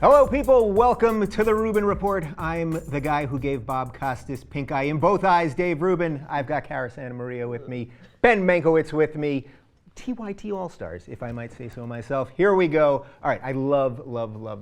Hello, people. Welcome to the Rubin Report. I'm the guy who gave Bob Costas pink eye in both eyes, Dave Rubin. I've got Cara Santa Maria with me, Ben Mankiewicz with me. TYT All-Stars, if I might say so myself. Here we go. All right, I love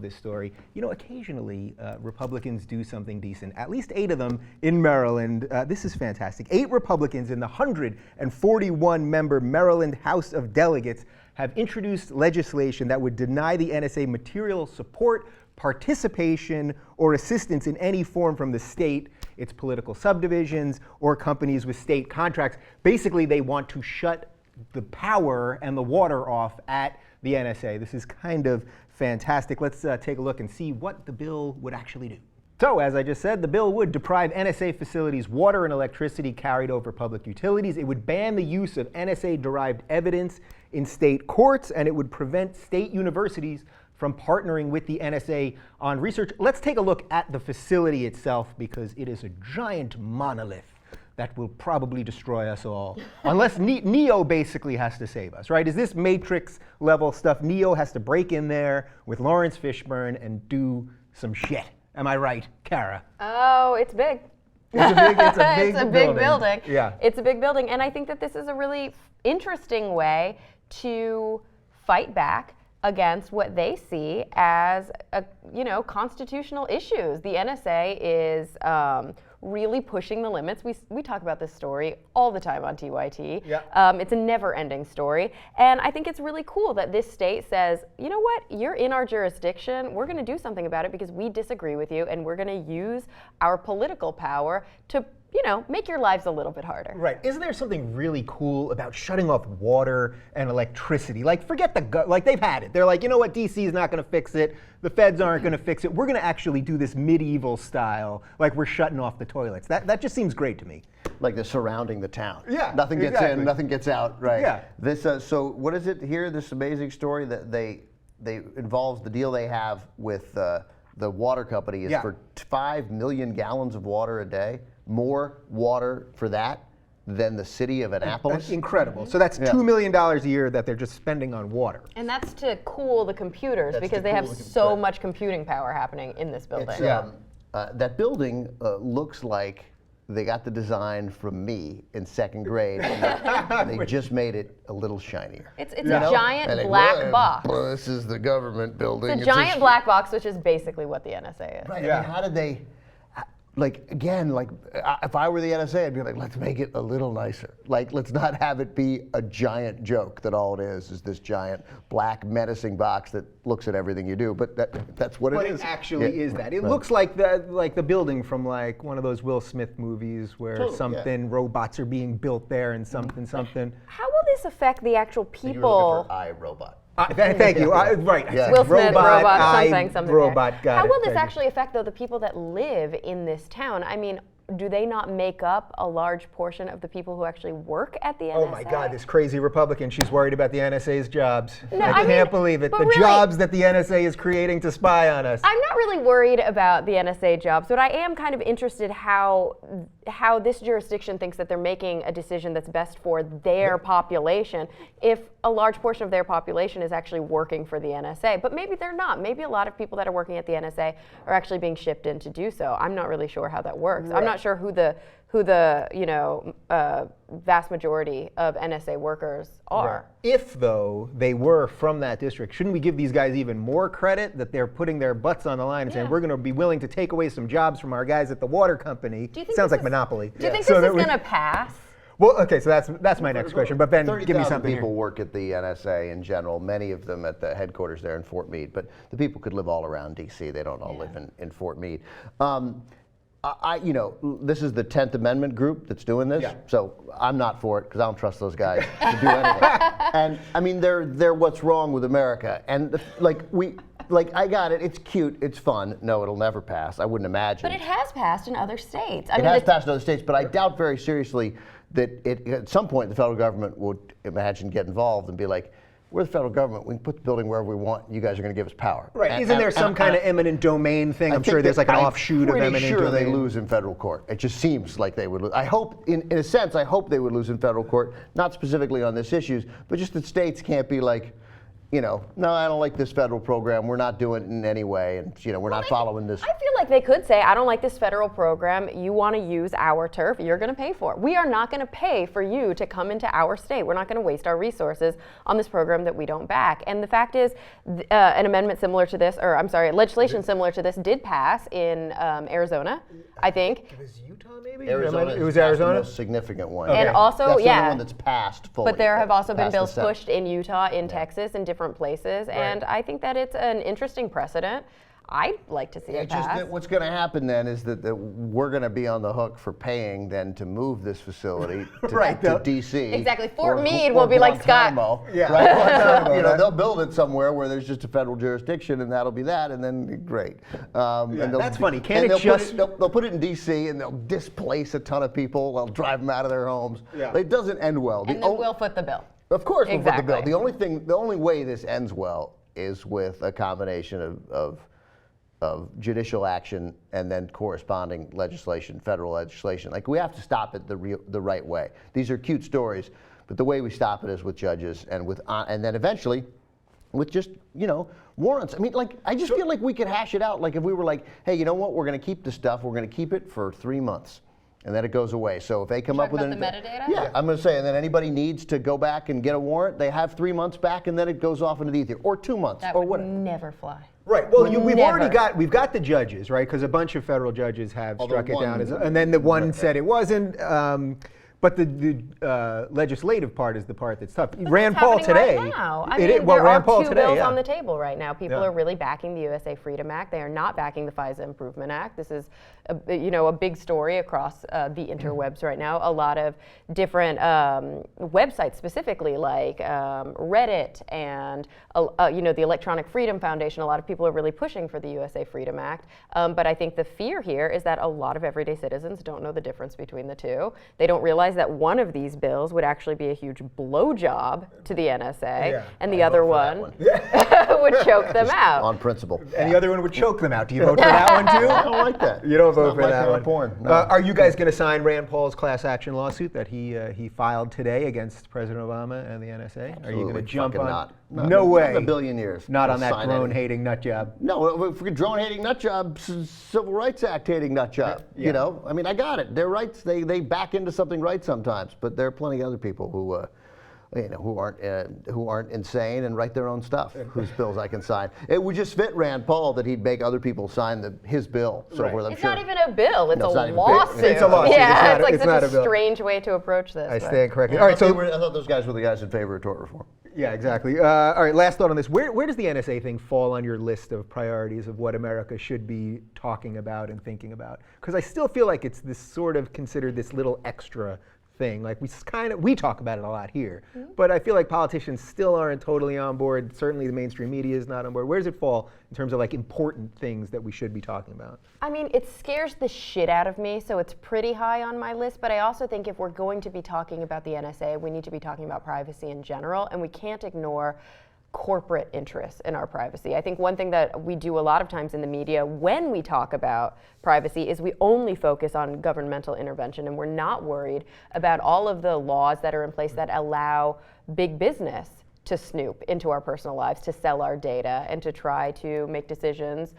this story. You know, occasionally Republicans do something decent, at least 8 of them in Maryland. This is fantastic. 8 Republicans in the 141-member Maryland House of Delegates have introduced legislation that would deny the NSA material support, participation, or assistance in any form from the state, its political subdivisions, or companies with state contracts. Basically, they want to shut the power and the water off at the NSA. This is kind of fantastic. Let's take a look and see what the bill would actually do. So, as I just said, the bill would deprive NSA facilities water and electricity carried over public utilities. It would ban the use of NSA-derived evidence in state courts, and it would prevent state universities from partnering with the NSA on research. Let's take a look at the facility itself, because it is a giant monolith that will probably destroy us all, unless Neo basically has to save us, right? Is this Matrix level stuff? Neo has to break in there with Lawrence Fishburne and do some shit. Am I right, Cara? Oh, it's big. It's a big building. Yeah. It's a big building, and I think that this is a really interesting way to fight back against what they see as, constitutional issues. The NSA is really pushing the limits. We talk about this story all the time on TYT. Yeah. It's a never-ending story, and I think it's really cool that this state says, you know what, you're in our jurisdiction, we're going to do something about it because we disagree with you, and we're going to use our political power to make your lives a little bit harder. Right. Isn't there something really cool about shutting off water and electricity? Like, forget they've had it. They're like, you know what, DC is not going to fix it. The feds aren't going to fix it. We're going to actually do this medieval style, like we're shutting off the toilets. That just seems great to me. Like they're surrounding the town. Yeah, nothing gets in, nothing gets out. Right. Yeah. This. So what is it here? This amazing story that they involves the deal they have with the water company is for 5 million gallons of water a day. More water for that than the city of Annapolis. Incredible. So that's $2 million a year that they're just spending on water. And that's to cool the computers because they have so much computing power happening in this building. That building looks like they got the design from me in 2nd grade. And they just made it a little shinier. It's a giant black box. Well, this is the government building. It's a giant black box, which is basically what the NSA is. Right. Yeah. I mean, how did they? If I were the NSA, I'd be like, let's make it a little nicer. Like, let's not have it be a giant joke that all it is this giant black menacing box that looks at everything you do. But that's what it is. But it actually is that. It looks like the building from like one of those Will Smith movies where robots are being built there and something. How will this affect the actual people? You're looking for iRobot. Thank you. Right. Will Smith, robot, something. Robot. Got How it. will this actually affect, though, the people that live in this town? I mean, do they not make up a large portion of the people who actually work at the NSA? Oh my God, this crazy Republican, she's worried about the NSA's jobs. No, I can't believe it. The jobs that the NSA is creating to spy on us. I'm not really worried about the NSA jobs, but I am kind of interested how this jurisdiction thinks that they're making a decision that's best for their population if a large portion of their population is actually working for the NSA. But maybe they're not. Maybe a lot of people that are working at the NSA are actually being shipped in to do so. I'm not really sure how that works. Right. I'm not sure who the vast majority of NSA workers are. Right. If, though, they were from that district, shouldn't we give these guys even more credit that they're putting their butts on the line and saying, we're going to be willing to take away some jobs from our guys at the water company? Sounds like monopoly. Do you think this is going to pass? Well, okay, so that's my next question. But Ben, give me something. 30,000 people work at the NSA in general, many of them at the headquarters there in Fort Meade. But the people could live all around D.C. They don't all live in Fort Meade. This is the 10th Amendment group that's doing this, so I'm not for it because I don't trust those guys to do anything. And I mean, they're what's wrong with America. And I got it. It's cute. It's fun. No, it'll never pass. I wouldn't imagine. But it has passed in other states. It has passed in other states, but I doubt very seriously that at some point the federal government would get involved and be like, we're the federal government. We can put the building wherever we want. You guys are going to give us power. Right. Isn't there some kind of eminent domain thing? I'm sure there's like an offshoot of eminent domain. I'm pretty sure they lose in federal court. It just seems like they would lose. I hope, in a sense, I hope they would lose in federal court, not specifically on this issues, but just that states can't be like, no, I don't like this federal program. We're not doing it in any way, and we're not following this. I feel like they could say, I don't like this federal program. You want to use our turf, you're going to pay for it. We are not going to pay for you to come into our state. We're not going to waste our resources on this program that we don't back. And the fact is, an amendment similar to this, or I'm sorry, legislation similar to this did pass in Arizona, I think. It was Utah, maybe? Arizona. It was Arizona? The most significant one. And also, that's the only one that's passed fully. But there have also been Passed the bills Senate. pushed in Utah, in Texas, in different places, and I think that it's an interesting precedent. I'd like to see it pass. What's going to happen then is that we're going to be on the hook for paying then to move this facility to D.C. Exactly. Fort Meade will be like Scott. Yeah. Right? They'll build it somewhere where there's just a federal jurisdiction, and that'll be that, and then great. And that's funny. They'll put it in D.C. and they'll displace a ton of people. They'll drive them out of their homes. Yeah. It doesn't end well. And then we'll foot the bill. Of course, we'll foot the bill. The only way this ends well is with a combination of judicial action and then corresponding legislation, federal legislation. Like, we have to stop it the right way. These are cute stories, but the way we stop it is with judges and then eventually with just warrants. I mean, I just feel like we could hash it out. Like, if we were like, hey, you know what? We're going to keep this stuff. We're going to keep it for 3 months. And then it goes away. So if they come up with the metadata? Yeah, I'm going to say, and then anybody needs to go back and get a warrant, they have 3 months back, and then it goes off into the ether, or 2 months, that or would whatever. Never fly. Right. Well, we've got the judges, right? Because a bunch of federal judges have struck it down, and then the one said it wasn't. But the legislative part is the part that's tough. Rand Paul today. Right now. There are two bills on the table right now. People are really backing the USA Freedom Act. They are not backing the FISA Improvement Act. This is a big story across the interwebs right now. A lot of different websites, specifically like Reddit and the Electronic Freedom Foundation. A lot of people are really pushing for the USA Freedom Act. But I think the fear here is that a lot of everyday citizens don't know the difference between the two. They don't realize that one of these bills would actually be a huge blowjob to the NSA, and the other one would choke them out. On principle. And the other one would choke them out. Do you vote for that one too? I don't like that. You don't vote for that one. Porn. No. Are you guys going to sign Rand Paul's class action lawsuit that he filed today against President Obama and the NSA? Absolutely. Are you going to jump on? Not. No way. Not in a billion years. Not on that drone-hating nut job. No, if we drone-hating nut job, Civil Rights Act-hating nut job. Yeah. I mean, I got it. Their rights, they back into something right sometimes, but there are plenty of other people who aren't insane and write their own stuff, whose bills I can sign. It would just fit Rand Paul that he'd make other people sign his bill. So it's not even a bill, it's a lawsuit. It's a lawsuit. Yeah, it's not such a strange way to approach this. I stand corrected. All right, I thought those guys were the guys in favor of tort reform. Yeah, exactly. All right, last thought on this. Where does the NSA thing fall on your list of priorities of what America should be talking about and thinking about? Because I still feel like it's this sort of considered this little extra thing. Like, we talk about it a lot here, but I feel like politicians still aren't totally on board. Certainly the mainstream media is not on board. Where does it fall in terms of important things that we should be talking about? I mean, it scares the shit out of me, so it's pretty high on my list, but I also think if we're going to be talking about the NSA, we need to be talking about privacy in general, and we can't ignore corporate interests in our privacy. I think one thing that we do a lot of times in the media when we talk about privacy is we only focus on governmental intervention, and we're not worried about all of the laws that are in place that allow big business to snoop into our personal lives, to sell our data, and to try to make decisions,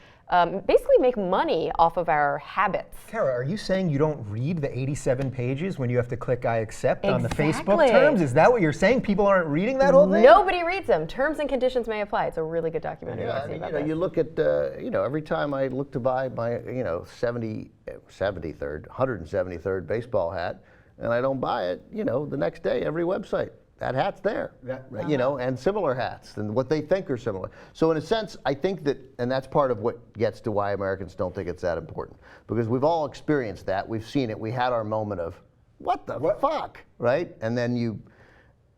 basically make money off of our habits. Cara, are you saying you don't read the 87 pages when you have to click I accept on the Facebook terms? Is that what you're saying? People aren't reading that whole thing? Nobody reads them. Terms and conditions may apply. It's a really good documentary. You look at, every time I look to buy my, 173rd baseball hat, and I don't buy it, the next day, every website, that hat's there, and similar hats and what they think are similar. So in a sense, I think that, and that's part of what gets to why Americans don't think it's that important, because we've all experienced that. We've seen it. We had our moment of, what the fuck, right? And then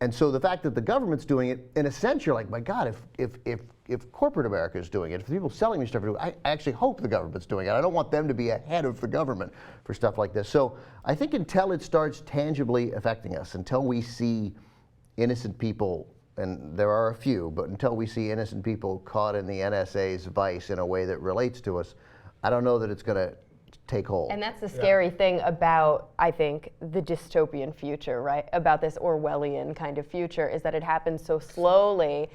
and so the fact that the government's doing it, in a sense, you're like, my God, if corporate America is doing it, if the people selling me stuff are doing it, I actually hope the government's doing it. I don't want them to be ahead of the government for stuff like this. So I think until it starts tangibly affecting us, until we see innocent people, and there are a few, but until we see innocent people caught in the NSA's vice in a way that relates to us, I don't know that it's going to take hold. And that's the scary thing about, I think, the dystopian future, right? About this Orwellian kind of future, is that it happens so slowly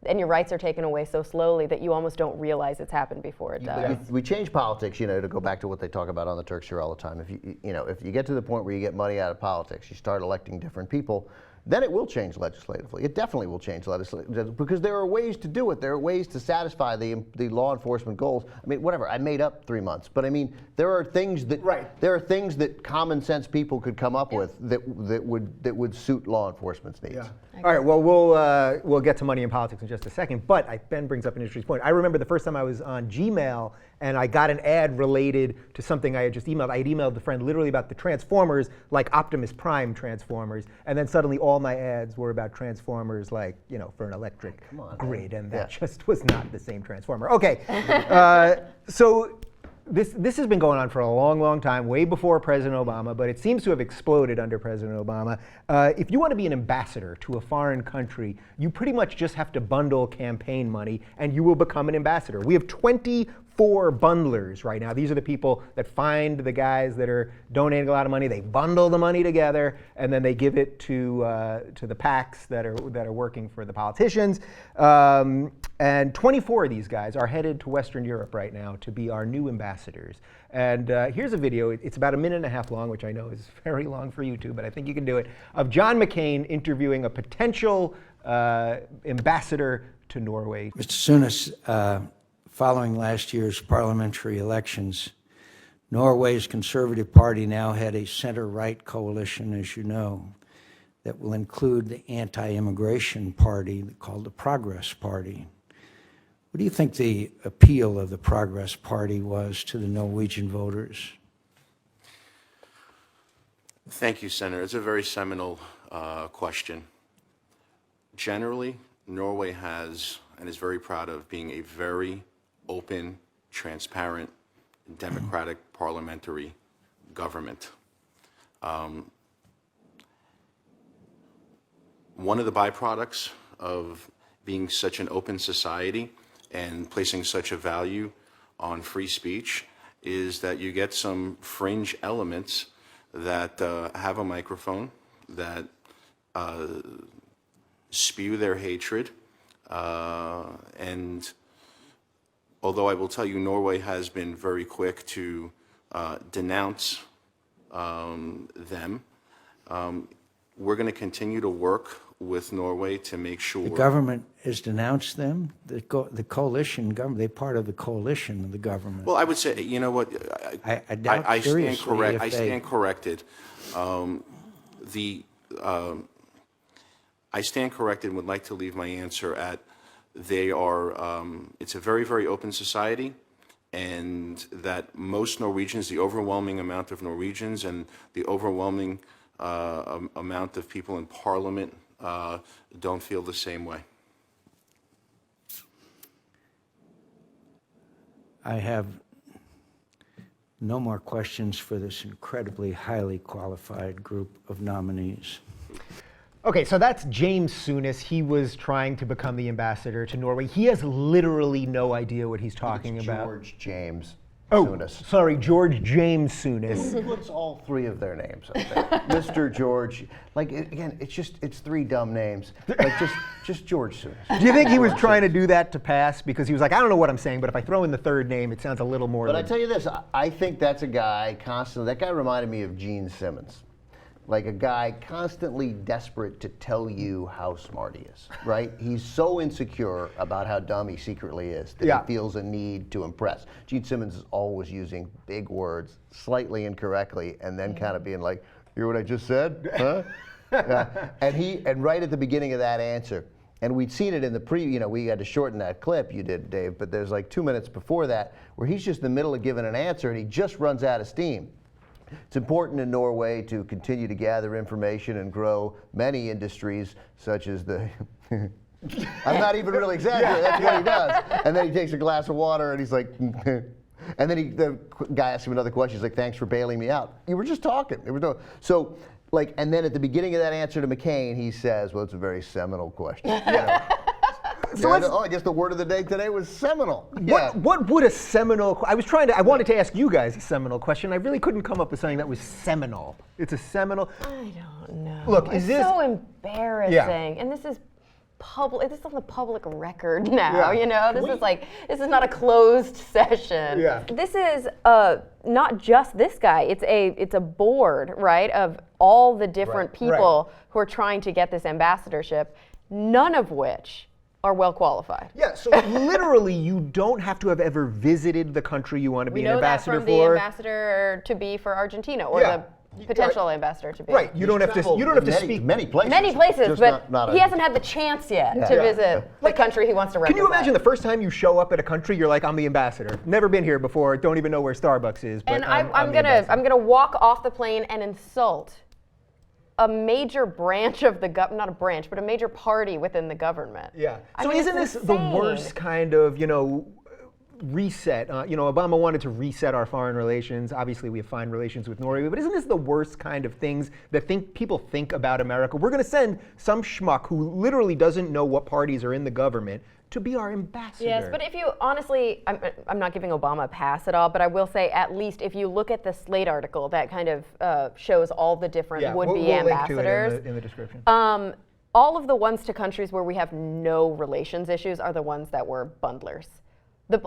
and your rights are taken away so slowly that you almost don't realize it's happened before it does. We change politics, to go back to what they talk about on the Turks here all the time. If you get to the point where you get money out of politics, you start electing different people, then it will change legislatively. It definitely will change legislatively because there are ways to do it. There are ways to satisfy the law enforcement goals. I mean, whatever. I made up 3 months, but I mean, there are things that common sense people could come up with that would suit law enforcement's needs. Yeah. All right. Well, we'll get to money in politics in just a second. But Ben brings up an interesting point. I remember the first time I was on Gmail and I got an ad related to something I had just emailed. I had emailed the friend literally about the Transformers, like Optimus Prime Transformers, and then suddenly all my ads were about Transformers, like for an electric grid, and that just was not the same Transformer. Okay, so. This has been going on for a long, long time, way before President Obama, but it seems to have exploded under President Obama. If you want to be an ambassador to a foreign country, you pretty much just have to bundle campaign money and you will become an ambassador. We have 24 bundlers right now. These are the people that find the guys that are donating a lot of money. They bundle the money together and then they give it to the PACs that are working for the politicians. And 24 of these guys are headed to Western Europe right now to be our new ambassadors. And here's a video. It's about 1.5 minutes long, which I know is very long for YouTube, but I think you can do it, of John McCain interviewing a potential ambassador to Norway. Mr. Sunas, following last year's parliamentary elections, Norway's Conservative Party now had a center-right coalition, as you know, that will include the anti-immigration party called the Progress Party. What do you think the appeal of the Progress Party was to the Norwegian voters? Thank you, Senator. It's a very seminal question. Generally, Norway has and is very proud of being a very open, transparent, democratic parliamentary government. One of the byproducts of being such an open society and placing such a value on free speech is that you get some fringe elements that have a microphone, that spew their hatred, and although I will tell you Norway has been very quick to denounce them, we're going to continue to work with Norway to make sure. The government has denounced them? The coalition government, they're part of the coalition of the government. Well, I would say, you know what, I doubt I stand seriously I stand corrected. I stand corrected and would like to leave my answer at they are, it's a very, very open society, and that most Norwegians, the overwhelming amount of Norwegians and the overwhelming amount of people in Parliament don't feel the same way. I have no more questions for this incredibly highly qualified group of nominees. Okay, so that's James Sunas. He was trying to become the ambassador to Norway. He has literally no idea what he's talking about. George James Sunas. Sorry, George James Sunas. Who puts all three of their names up there? Mr. George. Like, again, it's three dumb names. Like, just George Sunas. Do you think he was trying to do that to pass? Because he was like, I don't know what I'm saying, but if I throw in the third name, it sounds a little more. But I tell you this, I think that's a guy constantly, that guy reminded me of Gene Simmons. Like a guy constantly desperate to tell you how smart he is, right? He's so insecure about how dumb he secretly is that he feels a need to impress. Gene Simmons is always using big words slightly incorrectly and then kind of being like, hear what I just said? Huh? And right at the beginning of that answer, and we'd seen it in the we had to shorten that clip, you did, Dave, but there's like 2 minutes before that where he's just in the middle of giving an answer and he just runs out of steam. It's important in Norway to continue to gather information and grow many industries, such as the. I'm not even really exaggerating. That's what he does. And then he takes a glass of water and he's like, and then the guy asks him another question. He's like, "Thanks for bailing me out. You were just talking." There was no. So, like, and then at the beginning of that answer to McCain, he says, "Well, it's a very seminal question." So I guess the word of the day today was seminal. What would a seminal? I wanted to ask you guys a seminal question. I really couldn't come up with something that was seminal. It's a seminal. I don't know. Look, it's so embarrassing, and this is public. This is on the public record now. Yeah. You know, this is not a closed session. Yeah. This is not just this guy. It's a board, right, of all the different Right, people who are trying to get this ambassadorship, none of which are well qualified. Yeah, so literally you don't have to have ever visited the country you want to be We an know that ambassador from for. the ambassador to be for Argentina, or Yeah. the potential ambassador to be. Right, you don't have to speak many places. Many places, just but not he hasn't had the chance yet to Yeah. visit the country he wants to Can represent. you imagine the first time you show up at a country, you're like, I'm the ambassador. Never been here before, don't even know where Starbucks is, but And I'm the ambassador. I'm gonna walk off the plane and insult a major branch of the government, not a branch, but a major party within the government. Yeah. I So mean, isn't it's this the insane. worst kind of, reset? Obama wanted to reset our foreign relations. Obviously, we have fine relations with Norway, but isn't this the worst kind of things that people think about America? We're going to send some schmuck who literally doesn't know what parties are in the government to be our ambassador. Yes, but if you honestly, I'm not giving Obama a pass at all, but I will say at least if you look at the Slate article that kind of shows all the different would-be we'll ambassadors. link to it in the description. All of the ones to countries where we have no relations issues are the ones that were bundlers.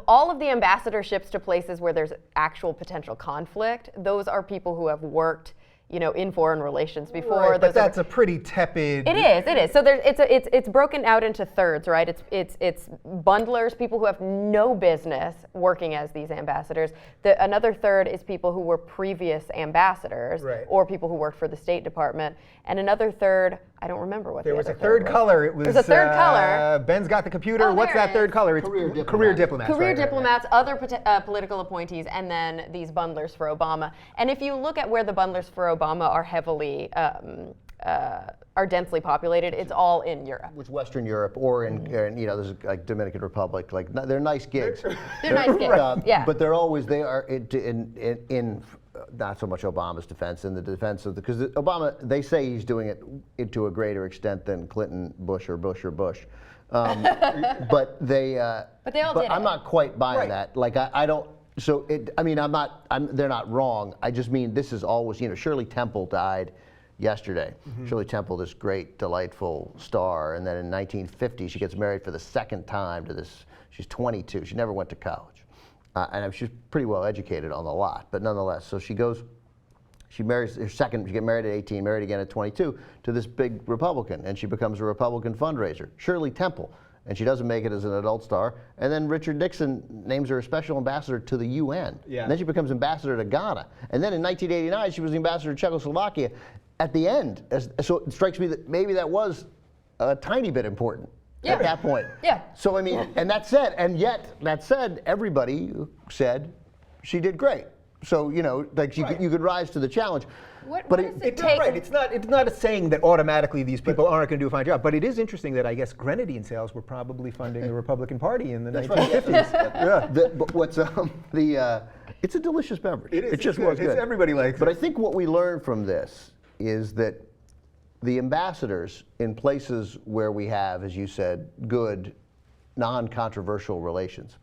All of the ambassadorships to places where there's actual potential conflict, those are people who have worked, in foreign relations before. Right, but that's a pretty tepid. It is. So it's broken out into thirds, right? It's bundlers, people who have no business working as these ambassadors. Another third is people who were previous ambassadors, Right. or people who worked for the State Department. And another third, I don't remember what There the was a other third was. color. It was There's a third color. Ben's got the computer. Oh, What's there that it third is. color? It's Career diplomats. Career diplomats. Career right. diplomats, other political appointees, and then these bundlers for Obama. And if you look at where the bundlers for Obama are heavily, are densely populated, it's all in Europe. With Western Europe or in there's like Dominican Republic, like they're nice gigs. They're nice gigs, yeah. But they are in not so much Obama's defense, in the defense of because Obama, they say he's doing it to a greater extent than Clinton, Bush, or Bush. But they all did I'm it. not quite buying Right. that. Like I don't. So they're not wrong. I just mean this is always Shirley Temple died yesterday. Shirley Temple, this great, delightful star, and then in 1950 she gets married for the second time to this. She's 22. She never went to college, and she's pretty well educated on the lot. But nonetheless, so she marries her second. She get married at 18, married again at 22 to this big Republican, and she becomes a Republican fundraiser. Shirley Temple. And she doesn't make it as an adult star. And then Richard Nixon names her a special ambassador to the UN. Yeah. And then she becomes ambassador to Ghana. And then in 1989, she was the ambassador to Czechoslovakia. At the end, so it strikes me that maybe that was a tiny bit important at that point. Yeah. So and that said, everybody said she did great. So you could rise to the challenge. What But does it It's take? right. It's not a saying that automatically these people aren't going to do a fine job. But it is interesting that I guess grenadine sales were probably funding the Republican Party in the 1950s. Yeah. But what's it's a delicious beverage. It is. It just It's was good. good. Everybody likes But it. I think what we learn from this is that the ambassadors in places where we have, as you said, good, non-controversial relations,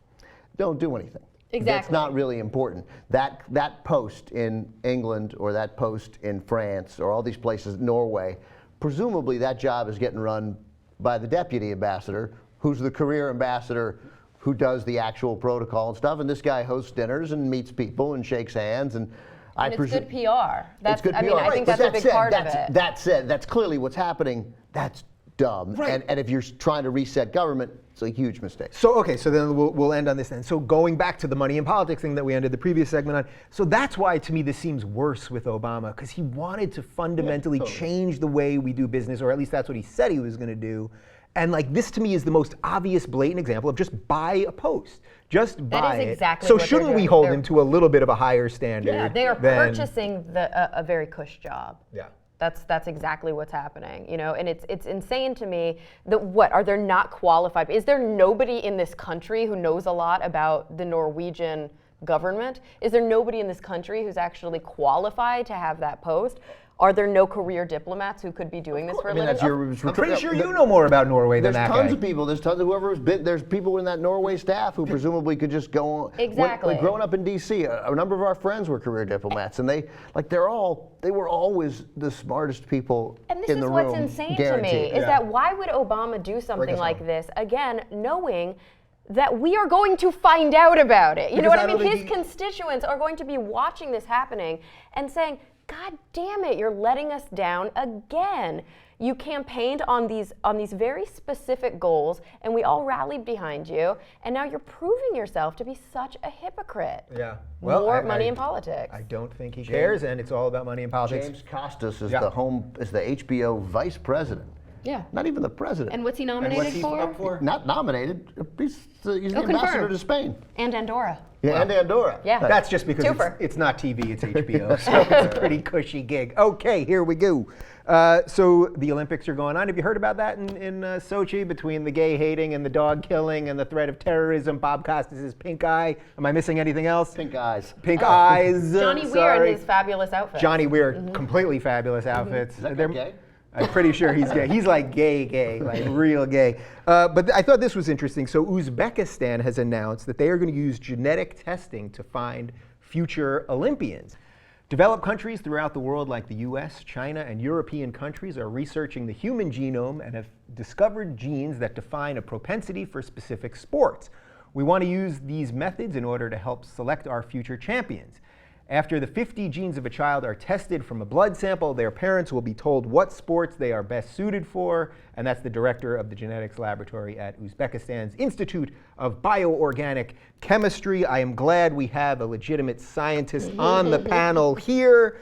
don't do anything. Exactly. That's not really important. That post in England or that post in France or all these places, Norway, presumably that job is getting run by the deputy ambassador, who's the career ambassador, who does the actual protocol and stuff. And this guy hosts dinners and meets people and shakes hands. And it's good PR. it's good PR. I think But that's a big said, part of it. That said, that's clearly what's happening. That's dumb. Right. And if you're trying to reset government, it's a huge mistake. So then we'll end on this then. So going back to the money and politics thing that we ended the previous segment on, so that's why to me this seems worse with Obama, because he wanted to fundamentally change the way we do business, or at least that's what he said he was going to do. And this to me is the most obvious, blatant example of just buy a post. Just buy it. exactly So what they're shouldn't we doing. hold They're- him to a little bit of a higher standard? Yeah, they are than- purchasing a very cush job. Yeah. That's exactly what's happening, and it's insane to me that what are there not qualified? Is there nobody in this country who knows a lot about the Norwegian government? Is there nobody in this country who's actually qualified to have that post? Are there no career diplomats who could be doing this for a living? I'm pretty sure you know more about Norway than that guy. There's tons of people. There's tons of whoever's been. There's people in that Norway staff who presumably could just go on. Exactly. Like growing up in D.C., a number of our friends were career diplomats, and they were always the smartest people And this in is the room. what's insane to me, guaranteed. is that why would Obama do something like this, again, knowing that we are going to find out about it? You know Because what I I don't mean? His think constituents are going to be watching this happening and saying, God damn it, you're letting us down again. You campaigned on these very specific goals, and we all rallied behind you, and now you're proving yourself to be such a hypocrite. Yeah. More money in politics. I don't think he cares, and it's all about money in politics. James Costas is Yeah. the HBO vice president. Yeah. Not even the president. And what's he And nominated what's he for? up for? Not nominated. He's the ambassador confirmed. to Spain. And Andorra. Yeah, and Andorra. Yeah. That's just because Twofer. it's not TV, it's HBO, so it's a pretty cushy gig. Okay, here we go. So the Olympics are going on. Have you heard about that in Sochi, between the gay hating and the dog killing and the threat of terrorism? Bob Costas' pink eye. Am I missing anything else? Pink eyes. Pink eyes. Johnny Weir sorry. in his fabulous outfit. Johnny Weir, completely fabulous outfits. Is that They're- guy gay? I'm pretty sure he's gay. He's like gay, like real gay. But I thought this was interesting. So Uzbekistan has announced that they are going to use genetic testing to find future Olympians. Developed countries throughout the world like the US, China, and European countries are researching the human genome and have discovered genes that define a propensity for specific sports. We want to use these methods in order to help select our future champions. After the 50 genes of a child are tested from a blood sample, their parents will be told what sports they are best suited for, and that's the director of the genetics laboratory at Uzbekistan's Institute of Bioorganic Chemistry. I am glad we have a legitimate scientist on the panel here.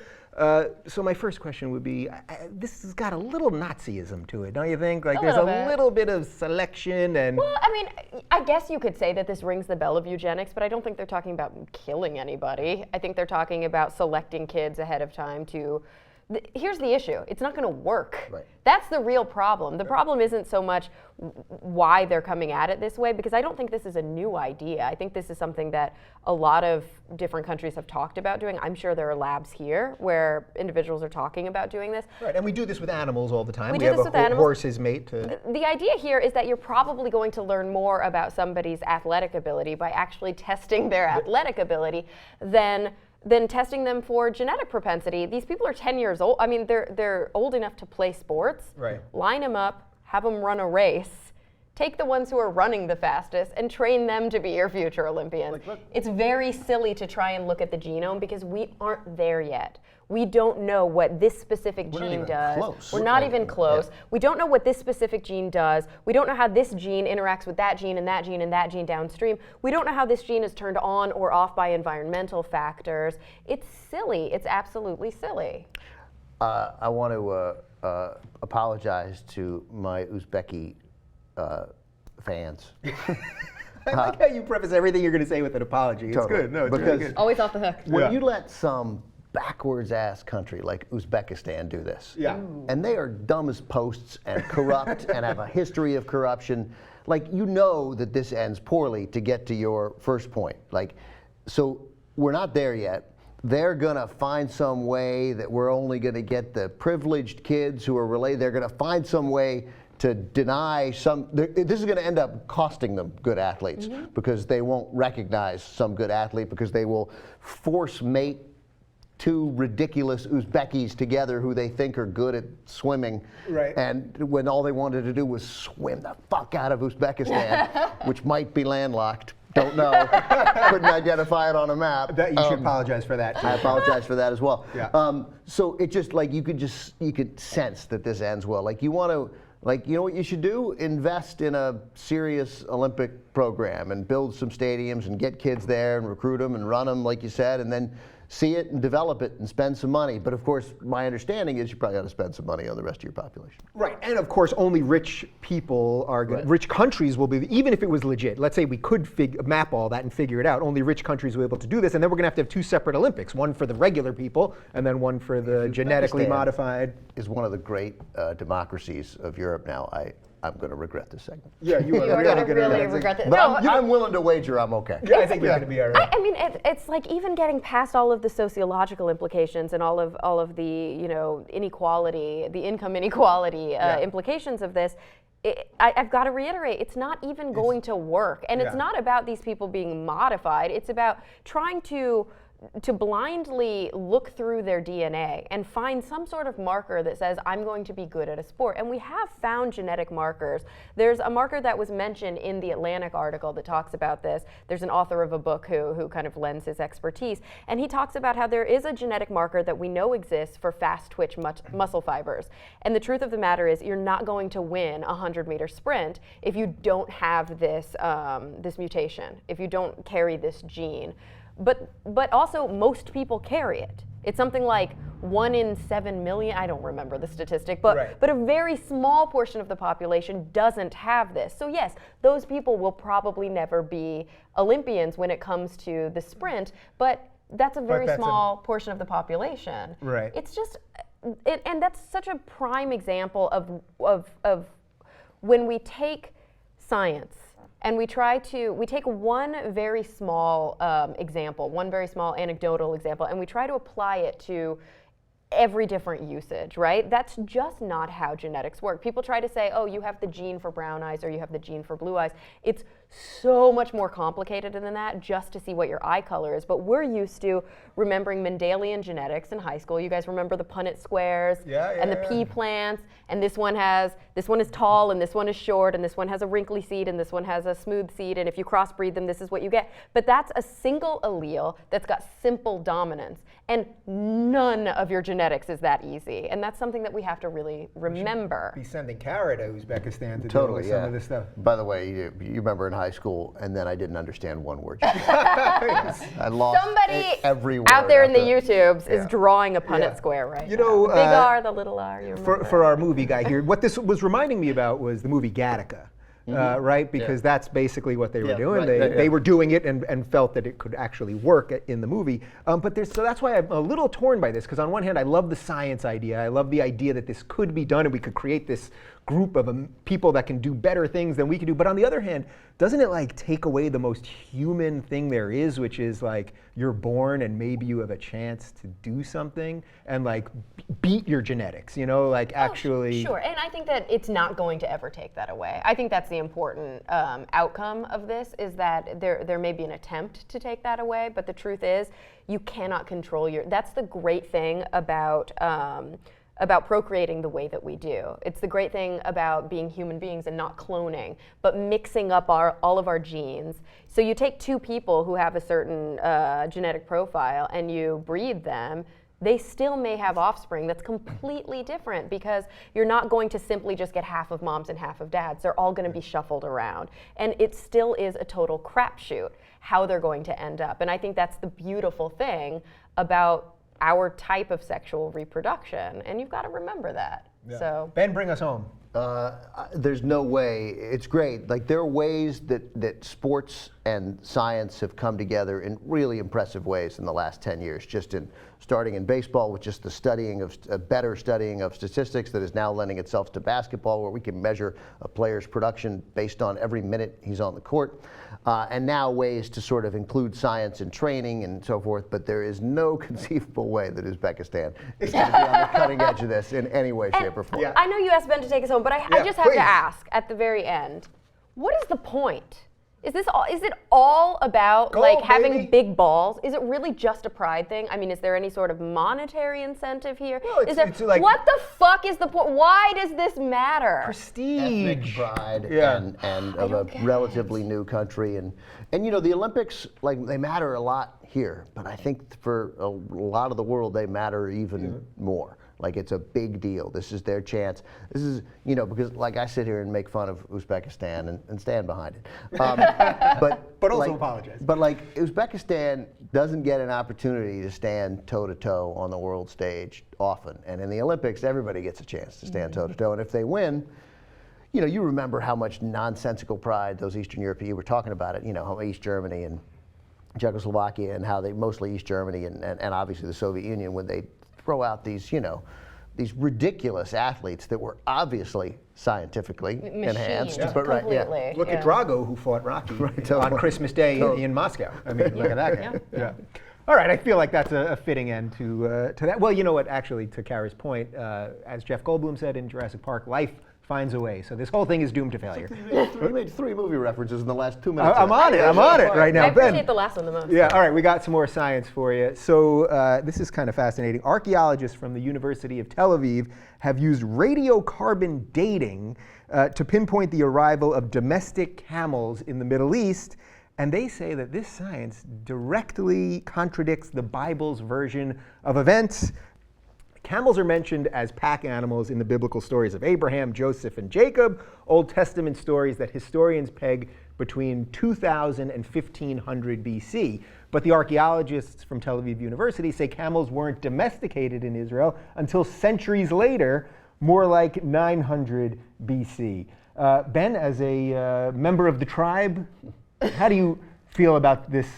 So my first question would be, this has got a little Nazism to it, don't you think? Like there's a little bit of selection and... Well, I mean, I guess you could say that this rings the bell of eugenics, but I don't think they're talking about killing anybody. I think they're talking about selecting kids ahead of time to... Here's the issue. It's not going to work. Right. That's the real problem. The problem isn't so much why they're coming at it this way, because I don't think this is a new idea. I think this is something that a lot of different countries have talked about doing. I'm sure there are labs here where individuals are talking about doing this. Right, and we do this with animals all the time. We We do have this a with animals. horse's mate to... The idea here is that you're probably going to learn more about somebody's athletic ability by actually testing their athletic ability than testing them for genetic propensity. These people are 10 years old. I mean, they're old enough to play sports. Right. Line them up, have them run a race, take the ones who are running the fastest and train them to be your future Olympians. It's very silly to try and look at the genome because we aren't there yet. We don't know what this specific gene does. close. We're not even close. We don't know what this specific gene does. We don't know how this gene interacts with that gene and that gene and that gene downstream. We don't know how this gene is turned on or off by environmental factors. It's silly. It's absolutely silly. I want to apologize to my Uzbeki fans. I like how you preface everything you're going to say with an apology. It's Totally. good. No, it's Because- really good. Always off the hook. When Yeah. you let some backwards ass country like Uzbekistan do this, Yeah. and they are dumb as posts and corrupt and have a history of corruption, like you know that this ends poorly to get to your first point. Like, so we're not there yet. They're gonna find some way that we're only gonna get the privileged kids who are related. They're gonna find some way to deny some. This is going to end up costing them good athletes because they won't recognize some good athlete because they will force mate two ridiculous Uzbekis together who they think are good at swimming. Right. And when all they wanted to do was swim the fuck out of Uzbekistan, which might be landlocked. Don't know. Couldn't identify it on a map. That you should apologize for that. I apologize for that as well. Yeah. So it just like you could sense that this ends well. Like you want to, like you know what you should do? Invest in a serious Olympic program and build some stadiums and get kids there and recruit them and run them like you said, and then see it and develop it and spend some money. But of course, my understanding is you probably ought to spend some money on the rest of your population. Right, and of course, only rich people are going. Right. Rich countries will be, even if it was legit. Let's say we could map all that and figure it out. Only rich countries will be able to do this, and then we're going to have 2 separate Olympics: one for the regular people, and then one for the genetically Uzbekistan modified. is one of the great democracies of Europe now. I'm going to regret this segment. Yeah, you You are are really going to good at really that. regret this. But No, I'm willing to wager I'm okay. Yeah, I think you're going to be all right. I mean, it's like even getting past all of the sociological implications and all of the inequality, the income inequality implications of this. I've got to reiterate, it's not even going to work, and it's not about these people being modified. It's about trying to blindly look through their DNA and find some sort of marker that says, I'm going to be good at a sport. And we have found genetic markers. There's a marker that was mentioned in the Atlantic article that talks about this. There's an author of a book who kind of lends his expertise. And he talks about how there is a genetic marker that we know exists for fast twitch muscle fibers. And the truth of the matter is you're not going to win a 100-meter sprint if you don't have this, this mutation, if you don't carry this gene. But also most people carry it. It's something like 1 in 7 million, I don't remember the statistic, but a very small portion of the population doesn't have this. So yes, those people will probably never be Olympians when it comes to the sprint, but that's a very small portion of the population. Right. It's just, and that's such a prime example of when we take science and we take one very small example, one very small anecdotal example, and we try to apply it to every different usage, right? That's just not how genetics work. People try to say, oh, you have the gene for brown eyes or you have the gene for blue eyes. It's so much more complicated than that just to see what your eye color is. But we're used to remembering Mendelian genetics in high school. You guys remember the Punnett squares and the pea plants, and this one is tall and this one is short and this one has a wrinkly seed and this one has a smooth seed, and if you crossbreed them, this is what you get. But that's a single allele that's got simple dominance, and none of your genetics is that easy, and that's something that we have to really remember. Be sending Cara to Uzbekistan to deal Totally, with some of this stuff. By the way, you remember in high school, and then I didn't understand one word. I lost Somebody every word out there in the after- YouTubes is drawing a Punnett square right You now. know, Big R, the little R. You remember for our movie guy here, what this was reminding me about was the movie Gattaca. Right? Because that's basically what they were doing. They were doing it and felt that it could actually work in the movie. So that's why I'm a little torn by this, because on one hand, I love the science idea. I love the idea that this could be done and we could create this group of people that can do better things than we can do. But on the other hand, doesn't it like take away the most human thing there is, which is like you're born and maybe you have a chance to do something and like beat your genetics, like actually. Sure, and I think that it's not going to ever take that away. I think that's the important outcome of this, is that there may be an attempt to take that away, but the truth is you cannot control that's the great thing about procreating the way that we do. It's the great thing about being human beings and not cloning, but mixing up all of our genes. So you take two people who have a certain genetic profile and you breed them, they still may have offspring that's completely different, because you're not going to simply just get half of moms and half of dads. They're all going to be shuffled around. And it still is a total crapshoot how they're going to end up. And I think that's the beautiful thing about our type of sexual reproduction, and you've got to remember that. So Ben, bring us home. There's no way. It's great. Like, there are ways that sports and science have come together in really impressive ways in the last 10 years, just in starting in baseball with just the studying of better studying of statistics that is now lending itself to basketball, where we can measure a player's production based on every minute he's on the court, and now ways to sort of include science in training and so forth. But there is no conceivable way that Uzbekistan is going to be on the cutting edge of this in any way, shape, or form. I know you asked Ben to take us home, but I just have please. to ask at the very end, what is the point? Is it all about having baby. big balls? Is it really just a pride thing? I mean, is there any sort of monetary incentive here? No, it's like, what the fuck is the point? Why does this matter? Prestige. Ethnic pride and of a get relatively new country, and the Olympics, like, they matter a lot here, but I think for a lot of the world they matter even more. Like, it's a big deal. This is their chance. This is, because like I sit here and make fun of Uzbekistan and stand behind it. But also apologize. But like, Uzbekistan doesn't get an opportunity to stand toe-to-toe on the world stage often. And in the Olympics, everybody gets a chance to stand toe-to-toe. And if they win, you remember how much nonsensical pride those Eastern Europeans, you were talking about it, how East Germany and Czechoslovakia, and how they, mostly East Germany and obviously the Soviet Union, when they throw out these, these ridiculous athletes that were obviously scientifically enhanced. Machined But completely. Look at Drago, who fought Rocky on Christmas Day in Moscow. I mean, look at that guy. Yeah. All right, I feel like that's a fitting end to that. Well, you know what? Actually, to Cara's point, as Jeff Goldblum said in Jurassic Park, life finds a way. So this whole thing is doomed to failure. You made 3 movie references in the last 2 minutes. I'm on it right now. I appreciate Ben. the last one the most. Yeah, all right, we got some more science for you. So this is kind of fascinating. Archaeologists from the University of Tel Aviv have used radiocarbon dating to pinpoint the arrival of domestic camels in the Middle East. And they say that this science directly contradicts the Bible's version of events. Camels are mentioned as pack animals in the biblical stories of Abraham, Joseph, and Jacob, Old Testament stories that historians peg between 2000 and 1500 BC. But the archaeologists from Tel Aviv University say camels weren't domesticated in Israel until centuries later, more like 900 BC. Ben, as a member of the tribe, how do you feel about this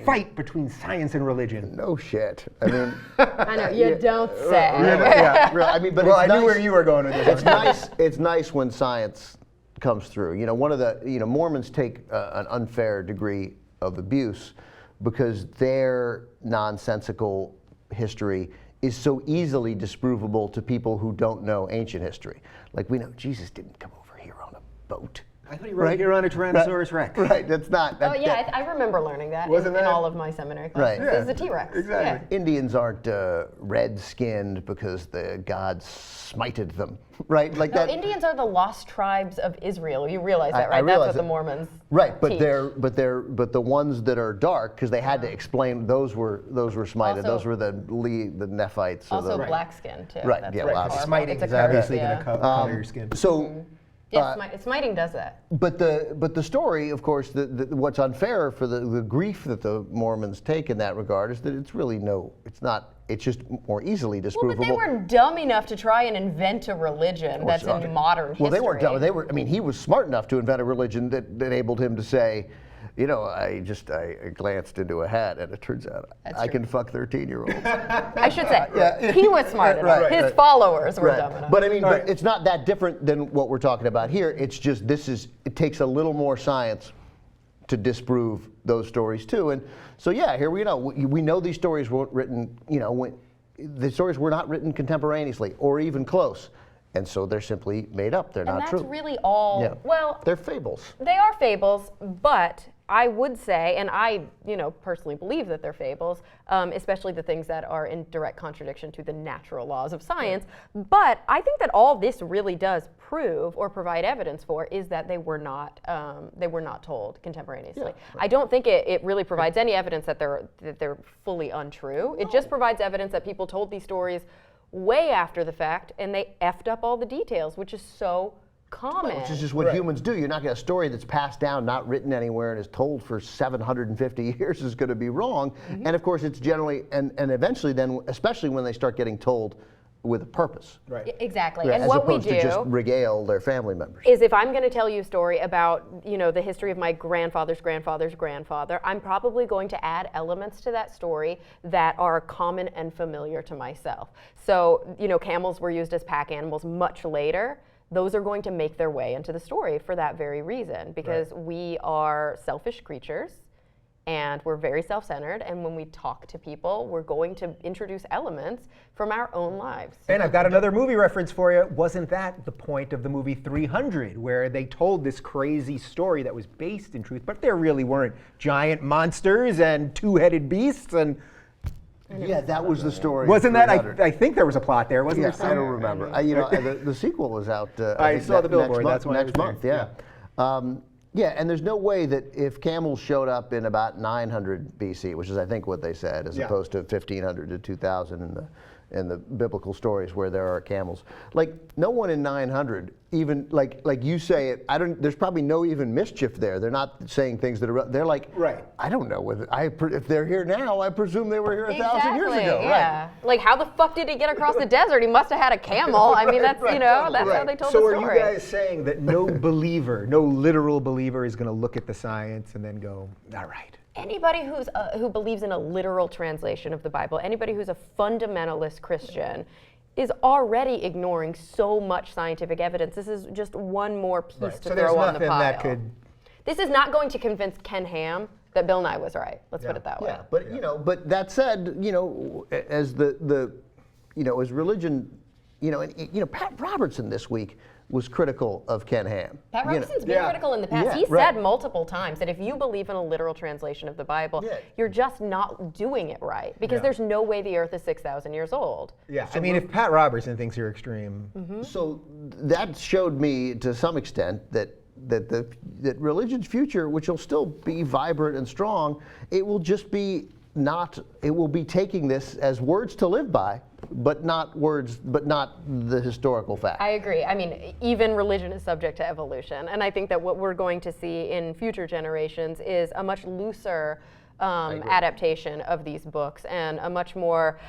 fight between science and religion? No shit. I mean, I know, you don't say. I mean, but Well, it's I knew nice. where you were going with this. It's nice. It's nice when science comes through. You know, one of the Mormons take an unfair degree of abuse because their nonsensical history is so easily disprovable to people who don't know ancient history. Like, we know Jesus didn't come over here on a boat. I thought you were right here on a Tyrannosaurus Rex. Right, that's not. Oh yeah, I remember learning that Wasn't in that- all of my seminary classes. Right. It's a T-Rex. Exactly. Indians aren't red-skinned because the gods smited them, right? Like No, that. Indians are the lost tribes of Israel. You realize that, I right? That's realize what the it. Mormons Right, but teach. but the ones that are dark, because they had to explain those were smited. Also- those were the Nephites. or Also the, black skin too. Right, That's yeah, very well, powerful. Smiting It's a is curse, obviously yeah. going to color your skin. So, Yeah, smiting does that. but the story, of course, what's unfair for the grief that the Mormons take in that regard is that it's really it's just more easily Well, disprovable. but they were dumb enough to try and invent a religion that's in modern history. Well, they weren't dumb. They were. I mean, he was smart enough to invent a religion that enabled him to say, you know, I glanced into a hat and it turns out I can fuck 13-year-olds. I should say, he was smart enough. Right, His right. followers were dumb enough. But I mean, but it's not that different than what we're talking about here. It's just it takes a little more science to disprove those stories too. And so yeah, here we know these stories weren't written. The stories were not written contemporaneously or even close. And so they're simply made up. They're and not true. that's really all. Yeah. Well, They're fables. they are fables, but I would say, and I, personally believe that they're fables, especially the things that are in direct contradiction to the natural laws of science. But I think that all this really does prove or provide evidence for is that they were not told contemporaneously. I don't think it really provides any evidence that they're fully untrue. It just provides evidence that people told these stories way after the fact, and they effed up all the details, which is so common. Which is just what humans do. You're not going to a story that's passed down, not written anywhere, and is told for 750 years is going to be wrong. And of course, it's generally and eventually then, especially when they start getting told with a purpose. Right. Exactly. Right, And as what we opposed do to just regale their family members. is if I'm going to tell you a story about, the history of my grandfather's grandfather's grandfather, I'm probably going to add elements to that story that are common and familiar to myself. So, camels were used as pack animals much later. Those are going to make their way into the story for that very reason, because we are selfish creatures and we're very self-centered, and when we talk to people, we're going to introduce elements from our own lives. And I've got another movie reference for you. Wasn't that the point of the movie 300, where they told this crazy story that was based in truth, but there really weren't giant monsters and two-headed beasts and... Yeah, that was the story. Wasn't that? 300. I think there was a plot there, wasn't Yes, there? I don't remember. The sequel was out. I think saw the billboard, Next that's why I next was month. there. Yeah, and there's no way that if camels showed up in about 900 BC, which is I think what they said, as opposed to 1500 to 2000 in the biblical stories where there are camels. Like no one in 900 even like you say it. There's probably no even mischief there. They're not saying things that are. They're like, I don't know whether if they're here now. I presume they were here 1,000 years ago. Yeah. Right. Like, how the fuck did he get across the desert? He must have had a camel. I mean, that's that's how they told So the are story. you guys saying that no believer, no literal believer, is going to look at the science and then go, all right? Anybody who believes in a literal translation of the Bible, anybody who's a fundamentalist Christian, is already ignoring so much scientific evidence. This is just one more piece to So there's throw on the nothing pile. that could. This is not going to convince Ken Ham that Bill Nye was right. Let's put it that way. Yeah, but but that said, as as religion, Pat Robertson this week was critical of Ken Ham. Pat Robertson's been critical in the past. Yeah, He right. said multiple times that if you believe in a literal translation of the Bible, you're just not doing it right, because there's no way the earth is 6,000 years old. Yeah, I mean, if Pat Robertson thinks you're extreme. So that showed me to some extent that religion's future, which will still be vibrant and strong, it will just be it will be taking this as words to live by, but not the historical fact. I agree. I mean, even religion is subject to evolution. And I think that what we're going to see in future generations is a much looser adaptation of these books and a much more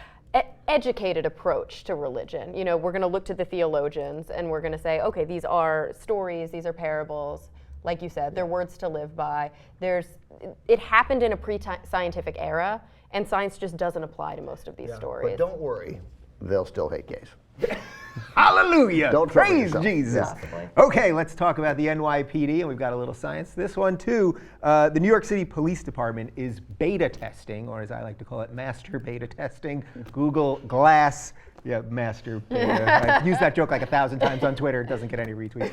educated approach to religion. We're going to look to the theologians and we're going to say, okay, these are stories, these are parables. Like you said, they're words to live by. It happened in a pre-scientific era, and science just doesn't apply to most of these stories. But don't worry, they'll still hate gays. Hallelujah! Don't trouble Praise yourself. Jesus. Yeah. Okay, let's talk about the NYPD, and we've got a little science. This one too. The New York City Police Department is beta testing, or as I like to call it, master beta testing, Google Glass. Yeah, master beta. I've used that joke like 1,000 times on Twitter. It doesn't get any retweets.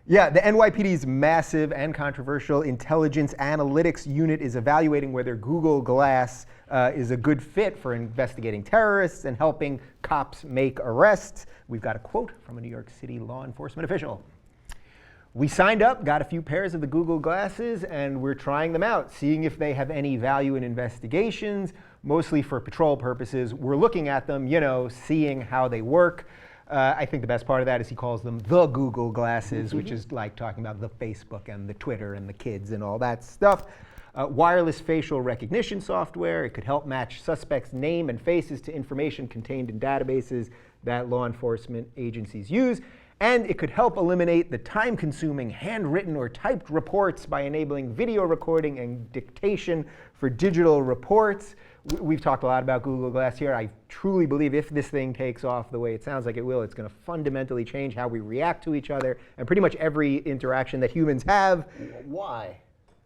Yeah, the NYPD's massive and controversial intelligence analytics unit is evaluating whether Google Glass is a good fit for investigating terrorists and helping cops make arrests. We've got a quote from a New York City law enforcement official. We signed up, got a few pairs of the Google Glasses, and we're trying them out, seeing if they have any value in investigations, mostly for patrol purposes. We're looking at them, seeing how they work. I think the best part of that is he calls them the Google Glasses, which is like talking about the Facebook and the Twitter and the kids and all that stuff. Wireless facial recognition software. It could help match suspects' name and faces to information contained in databases that law enforcement agencies use. And it could help eliminate the time-consuming handwritten or typed reports by enabling video recording and dictation for digital reports. We've talked a lot about Google Glass here. I truly believe if this thing takes off the way it sounds like it will, it's going to fundamentally change how we react to each other and pretty much every interaction that humans have. Why?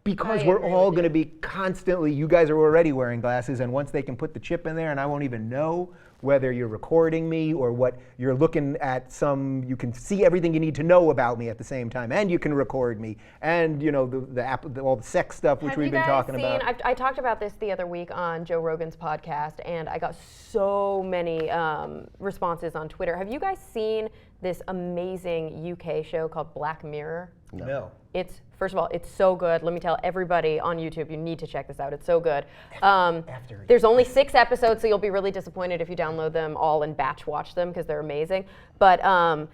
Because we're all going to be constantly, you guys are already wearing glasses, and once they can put the chip in there and I won't even know whether you're recording me or what you're looking at, you can see everything you need to know about me at the same time, and you can record me, and all the sex stuff which we've been talking about. I talked about this the other week on Joe Rogan's podcast, and I got so many responses on Twitter. Have you guys seen this amazing UK show called Black Mirror? No. First of all, it's so good. Let me tell everybody on YouTube, you need to check this out. It's so good. There's only 6 episodes, so you'll be really disappointed if you download them all and batch watch them because they're amazing. But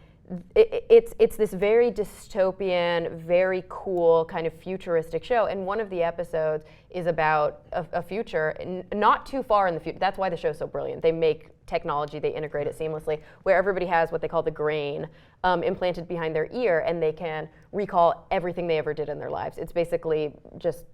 it's this very dystopian, very cool kind of futuristic show. And one of the episodes is about a future not too far in the future. That's why the show's so brilliant. They make technology, they integrate it seamlessly, where everybody has what they call the grain implanted behind their ear, and they can recall everything they ever did in their lives. It's basically just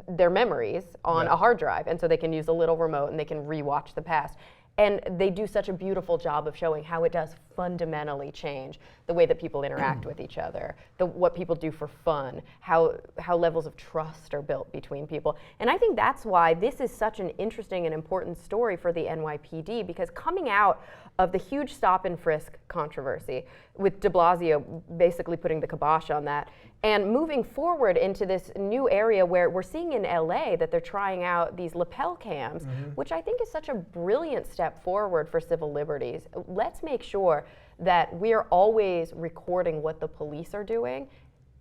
their memories on a hard drive, and so they can use a little remote and they can rewatch the past. And they do such a beautiful job of showing how it does fundamentally change the way that people interact with each other, what people do for fun, how levels of trust are built between people. And I think that's why this is such an interesting and important story for the NYPD, because coming out of the huge stop and frisk controversy, with de Blasio basically putting the kibosh on that, and moving forward into this new area where we're seeing in LA that they're trying out these lapel cams, which I think is such a brilliant step forward for civil liberties. Let's make sure that we're always recording what the police are doing,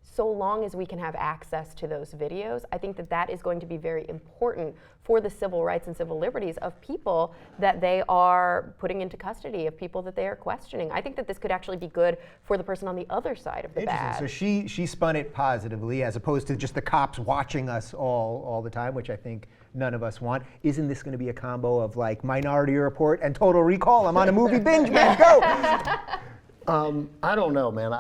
so long as we can have access to those videos. I think that is going to be very important for the civil rights and civil liberties of people that they are putting into custody, of people that they are questioning. I think that this could actually be good for the person on the other side of the badge. So she spun it positively, as opposed to just the cops watching us all the time, which I think none of us want. Isn't this going to be a combo of like Minority Report and Total Recall? I'm on a movie binge, man. Go! I don't know, man.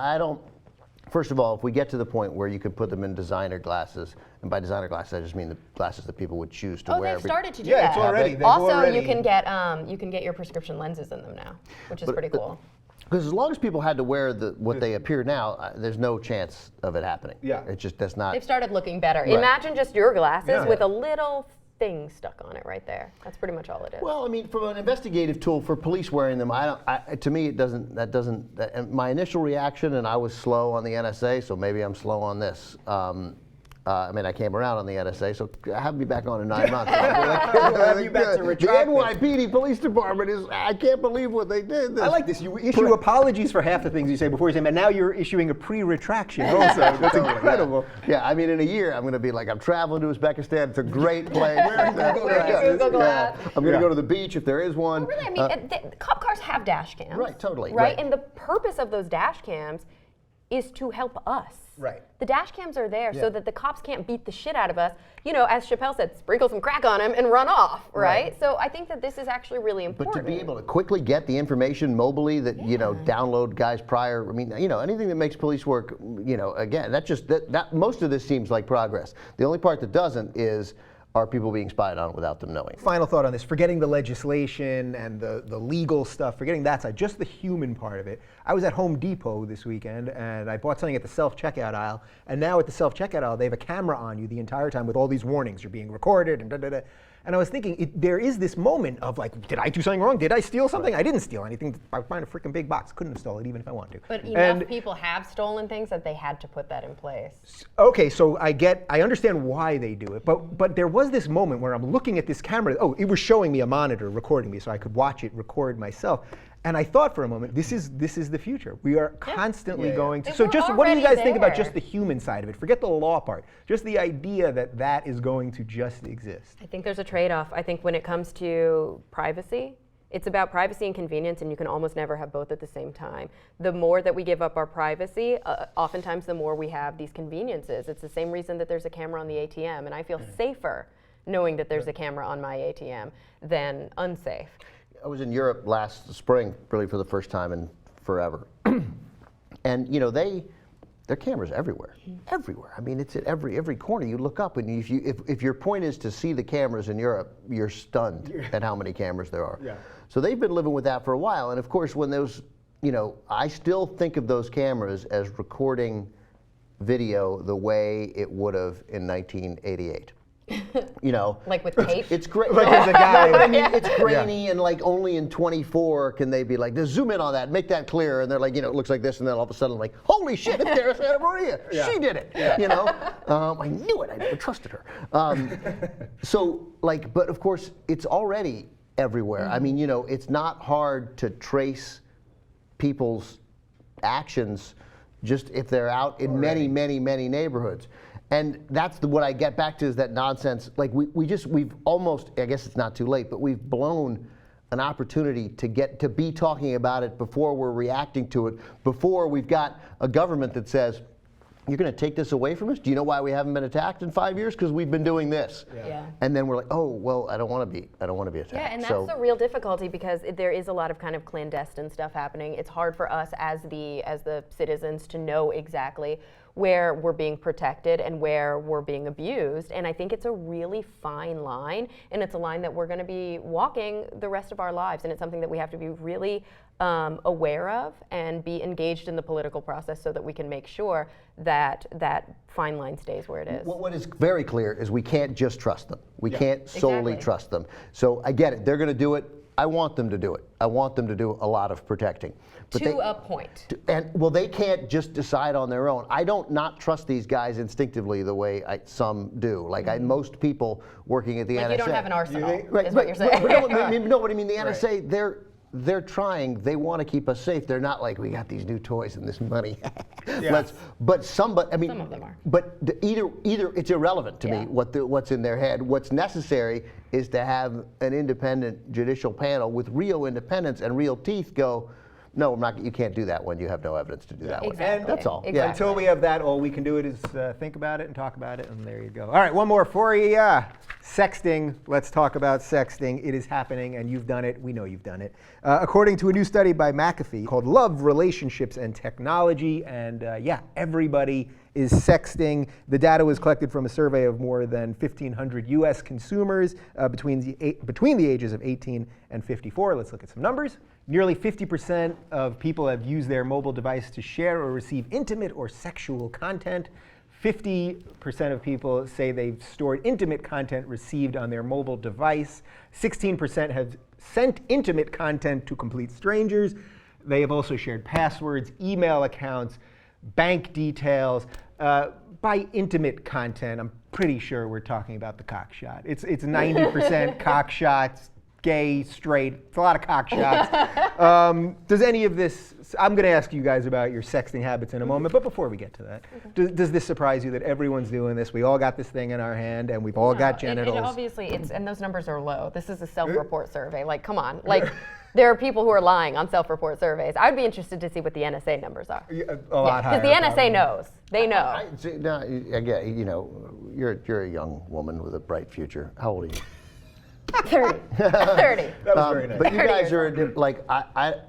First of all, if we get to the point where you could put them in designer glasses, and by designer glasses I just mean the glasses that people would choose to wear. They've started to do Yeah, that. it's already. they've Also, already- you can get your prescription lenses in them now, which is pretty cool. Because as long as people had to wear what they appear now, there's no chance of it happening. Yeah. It just does not. They've started looking better. Imagine just your glasses Yeah. with a little thing stuck on it right there. That's pretty much all it is. Well, I mean, from an investigative tool for police wearing them, to me, it doesn't. And my initial reaction, and I was slow on the NSA, so maybe I'm slow on this. I mean, I came around on the NSA, so have me back on in 9 months. We'll have you back to The retract it. NYPD police department I can't believe what they did. I like this. You issue apologies for half the things you say before you say them, and now you're issuing a pre-retraction also. That's incredible. Yeah, I mean, in a year, I'm going to be like, I'm traveling to Uzbekistan. It's a great place. Google Glass. I'm going to go to the beach if there is one. Well, really, I mean, the cop cars have dash cams. Right, totally, Right? right. And the purpose of those dash cams is to help us. Right. The dash cams are there so that the cops can't beat the shit out of us. You know, as Chappelle said, sprinkle some crack on him and run off, right? So I think that this is actually really important. But to be able to quickly get the information mobily that, download guys prior, I mean, anything that makes police work, again, that most of this seems like progress. The only part that doesn't is, are people being spied on without them knowing? Final thought on this, forgetting the legislation and the legal stuff, forgetting that side, just the human part of it. I was at Home Depot this weekend and I bought something at the self-checkout aisle, and now at the self-checkout aisle they have a camera on you the entire time with all these warnings. You're being recorded and da-da-da. And I was thinking, there is this moment of like, did I do something wrong? Did I steal something? I didn't steal anything. I find a freaking big box. Couldn't have stolen it even if I wanted to. But enough people have stolen things that they had to put that in place. Okay, so I understand why they do it, but there was this moment where I'm looking at this camera. Oh, it was showing me a monitor recording me, so I could watch it record myself. And I thought for a moment, this is the future. We are constantly going to. And So we're just what do you guys already think about there. just the human side of it? Forget the law part. Just the idea that that is going to just exist. I think there's a trade-off. I think when it comes to privacy, it's about privacy and convenience, and you can almost never have both at the same time. The more that we give up our privacy, oftentimes the more we have these conveniences. It's the same reason that there's a camera on the ATM, and I feel safer knowing that there's a camera on my ATM than unsafe. I was in Europe last spring, really for the first time in forever. And there are cameras everywhere, everywhere. I mean, it's at every corner. You look up, and if your point is to see the cameras in Europe, you're stunned at how many cameras there are. Yeah. So they've been living with that for a while. And of course, when those, I still think of those cameras as recording video the way it would have in 1988. Like with tape? It's great. Like there's a guy. I mean, it's grainy, and like only in 24 can they be like, just zoom in on that, make that clear, and they're like, it looks like this, and then all of a sudden, like, holy shit, it's Cara Santa Maria. She did it. I knew it. I never trusted her. But of course, it's already everywhere. I mean, it's not hard to trace people's actions just if they're out in many, many, many neighborhoods. And that's what I get back to, is that nonsense. Like we've almost, I guess it's not too late, but we've blown an opportunity to be talking about it before we're reacting to it, before we've got a government that says, you're going to take this away from us? Do you know why we haven't been attacked in 5 years? Because we've been doing this. Yeah. And then we're like, oh, well, I don't want to be attacked. Yeah, and that's the real difficulty, because there is a lot of kind of clandestine stuff happening. It's hard for us as the citizens to know exactly where we're being protected and where we're being abused. And I think it's a really fine line, and it's a line that we're going to be walking the rest of our lives, and it's something that we have to be really aware of and be engaged in the political process so that we can make sure that that fine line stays where it is. What is very clear is we can't just trust them. We can't solely Exactly. trust them. So I get it. They're going to do it. I want them to do it. I want them to do a lot of protecting. But To a point. They can't just decide on their own. I don't not trust these guys instinctively the way some do. Like most people working at the NSA. Like you don't have an arsenal, Right, is what you're saying. But I mean, the NSA, they're trying. They want to keep us safe. They're not like, we got these new toys and this money. But some of them are. But either it's irrelevant to me what's in their head. What's necessary is to have an independent judicial panel with real independence and real teeth go, no, you can't do that one. You have no evidence to do that one. Exactly. That's all. Exactly. Until we have that, all we can do is think about it and talk about it, and there you go. All right, one more for you. Sexting, let's talk about sexting. It is happening, and you've done it. We know you've done it. According to a new study by McAfee called Love, Relationships, and Technology, and yeah, everybody is sexting. The data was collected from a survey of more than 1,500 U.S. consumers between the ages of 18 and 54. Let's look at some numbers. Nearly 50% of people have used their mobile device to share or receive intimate or sexual content. 50% of people say they've stored intimate content received on their mobile device. 16% have sent intimate content to complete strangers. They have also shared passwords, email accounts, bank details. By intimate content, I'm pretty sure we're talking about the cock shot. It's 90% cock shots, gay, straight. It's a lot of cock shots. Does any of this, I'm going to ask you guys about your sexting habits in a moment, but before we get to that, does this surprise you that everyone's doing this? We all got this thing in our hand and we've all got genitals. Obviously, and those numbers are low. This is a self-report survey. Like, come on. Like, there are people who are lying on self-report surveys. I would be interested to see what the NSA numbers are. A lot higher. Because the NSA knows. They know. Again, you know, you're a young woman with a bright future. How old are you? 30. 30. That was very nice. But you guys are like,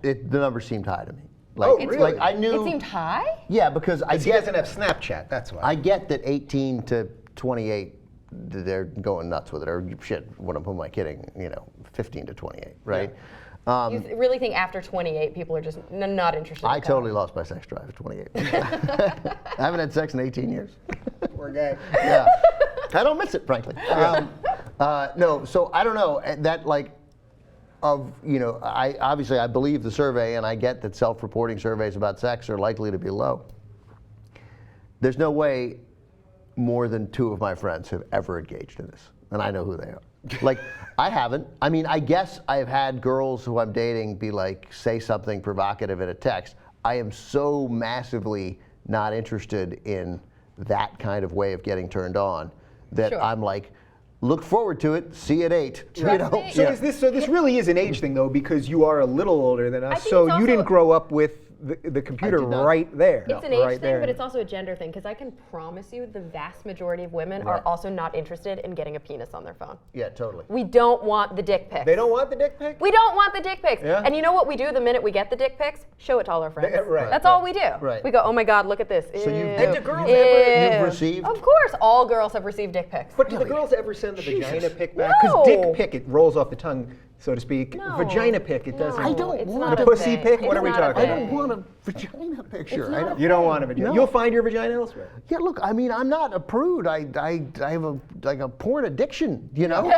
the numbers seemed high to me. Like, Oh, really? Like I knew. It seemed high? Yeah, because He doesn't have Snapchat, that's why. I get that 18 to 28, they're going nuts with it. Or shit, who am I kidding? You know, 15 to 28, right? Yeah. You really think after 28, people are just not interested in I cock? totally lost my sex drive at 28. I haven't had sex in 18 years. Poor guy. Yeah. I don't miss it, frankly. No, so I don't know. That like, you know, I believe the survey, and I get that self-reporting surveys about sex are likely to be low. There's no way more than 2 of my friends have ever engaged in this, and I know who they are. Like, I haven't. I mean, I guess I've had girls who I'm dating be like, say something provocative in a text. I am so massively not interested in that kind of way of getting turned on that Sure. I'm like, look forward to it. See you at 8. You know? So Yeah. this really is an age thing though, because you are a little older than us. think So it's you also- didn't grow up with the computer did not. right there. It's an age right thing, there. but it's also a gender thing, because I can promise you the vast majority of women are also not interested in getting a penis on their phone. Yeah, totally. We don't want the dick pics. They don't want the dick pic? We don't want the dick pics. Yeah. And you know what we do the minute we get the dick pics? Show it to all our friends. Right, That's all we do. Right. We go, oh my God, look at this. So you've- Ew. And do girls Ew. ever- You've received? Of course, all girls have received dick pics. But do the girls ever send the vagina pic back? No. Because dick pic, it rolls off the tongue, so to speak. No. Vagina pic, it doesn't. I don't it's want not a pussy thing. pic? What It's are we not a talking I about? thing. don't want a vagina picture. I don't, You don't want a vagina. No. You'll find your vagina elsewhere. yeah, look, I mean, I'm not a prude. I have a porn addiction, you know?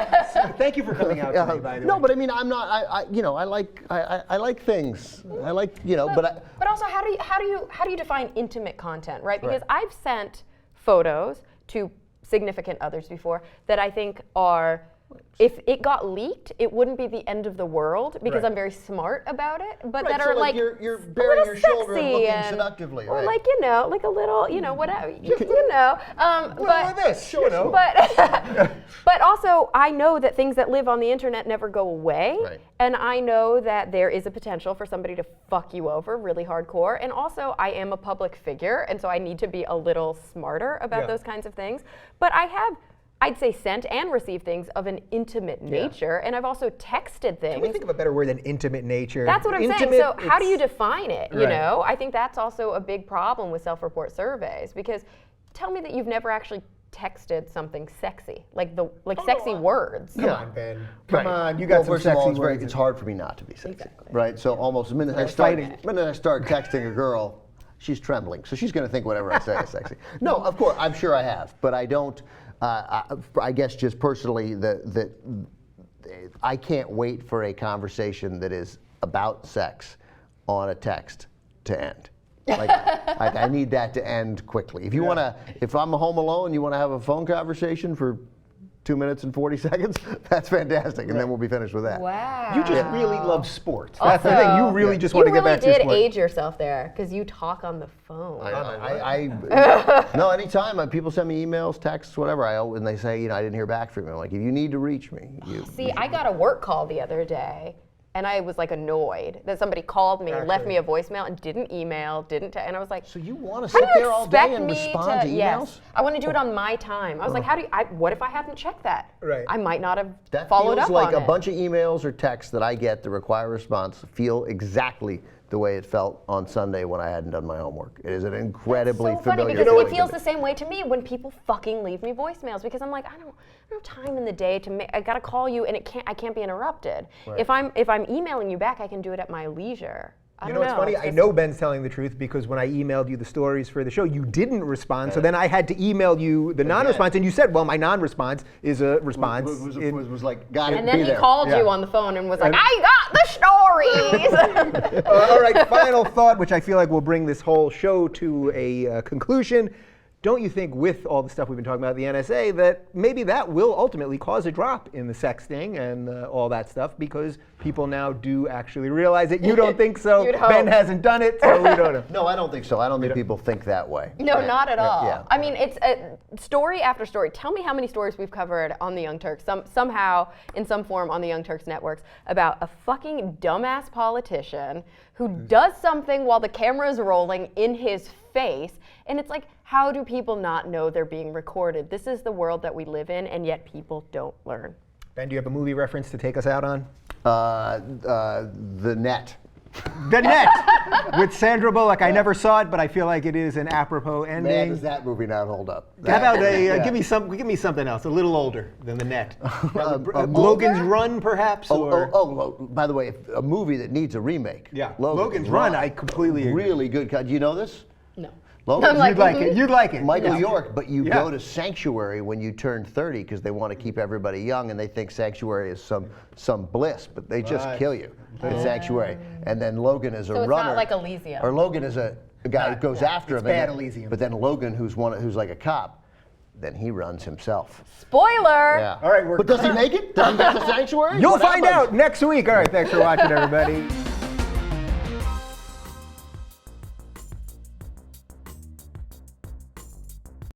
Thank you for coming out to me, by the way. No, but I mean, I'm not. I like things. I like, you know, but also, how do you define intimate content, right? Because I've sent photos to significant others before that I think are, if it got leaked, it wouldn't be the end of the world because Right. I'm very smart about it. But Right, that so are like like you're a baring little your shoulder and sexy looking and- seductively, or right? like like a little, whatever, you know. Well, this, you know. But also, I know that things that live on the internet never go away. Right. And I know that there is a potential for somebody to fuck you over really hardcore. And also, I am a public figure, and so I need to be a little smarter about Yeah. those kinds of things. But I have, I'd say, sent and received things of an intimate nature, and I've also texted things. Can we think of a better word than intimate nature? That's what I'm saying. Intimate, So how do you it's- define it? You Right. know, I think that's also a big problem with self-report surveys, because tell me that you've never actually texted something sexy, like sexy words. Come on, Ben. Come on, you got well, some first of all, sexy it's, words. it's hard for me not to be sexy, Exactly. right? So almost the minute I start texting a girl, she's trembling, so she's going to think whatever I say is sexy. No, of course, I'm sure I have, but I don't. I guess just personally, that I can't wait for a conversation that is about sex on a text to end. Like I need that to end quickly. If you want to, if I'm home alone, you want to have a phone conversation for 2 minutes and 40 seconds, that's fantastic, and then we'll be finished with that. Wow. You just really love sports. That's the thing. You really just You want to get really back to your did sport. age yourself there, because you talk on the phone. No, anytime people send me emails, texts, whatever, and they say, I didn't hear back from you. I'm like, if you need to reach me, See, I got a work call the other day, And I was like annoyed that somebody called me, left me a voicemail, and didn't email, and I was like, So you want to how sit do you there all day expect and me respond to emails? Yes, I want to do it on my time. I was like, what if I hadn't checked that? Right. I might not have That followed feels up like on a it. bunch of emails or texts that I get that require a response feel exactly the way it felt on Sunday when I hadn't done my homework. It is an incredibly so funny familiar because feeling it to feels me. the same way to me when people fucking leave me voicemails because I'm like, I don't have time in the day to I gotta call you and I can't be interrupted. If I'm emailing you back, I can do it at my leisure. I You don't know what's funny? It's I just- know Ben's telling the truth because when I emailed you the stories for the show, you didn't respond. So then I had to email you the non-response, and you said, "Well, my non-response is a response." Was like, got it. And then he called Yeah. you on the phone and was like, I got the stories. All right, final thought, which I feel like will bring this whole show to a conclusion. Don't you think, with all the stuff we've been talking about at the NSA, that maybe that will ultimately cause a drop in the sexting and all that stuff because people now do actually realize it? You don't think so. You'd hope. Ben hasn't done it, so we don't know. No, I don't think so. I don't think people think that way. No, not at all. Yeah. I mean, it's story after story. Tell me how many stories we've covered on the Young Turks, somehow, in some form, on the Young Turks networks, about a fucking dumbass politician who does something while the camera is rolling in his face. And it's like, how do people not know they're being recorded? This is the world that we live in, and yet people don't learn. Ben, do you have a movie reference to take us out on? The Net. The Net with Sandra Bullock. I never saw it, but I feel like it is an apropos ending. Man, does that movie not hold up? How about Yeah. give me something else, a little older than The Net. A Logan's Run, perhaps? By the way, a movie that needs a remake. Yeah, Logan's Run, I completely agree. Really good. Do you know this? No. Logan? I'm like, You'd like it. You'd like it. Michael Yeah. York, but you Yeah. go to Sanctuary when you turn 30 because they want to keep everybody young and they think Sanctuary is some bliss, but they just kill you in Sanctuary. And then Logan is a So it's runner. not like Elysium. Or Logan is a guy who goes after It's him. bad and then- Elysium. But then Logan, who's like a cop, then he runs himself. Spoiler! Yeah. All right, but does he make it? Does he get to Sanctuary? You'll What find happens? out next week. All right, thanks for watching, everybody.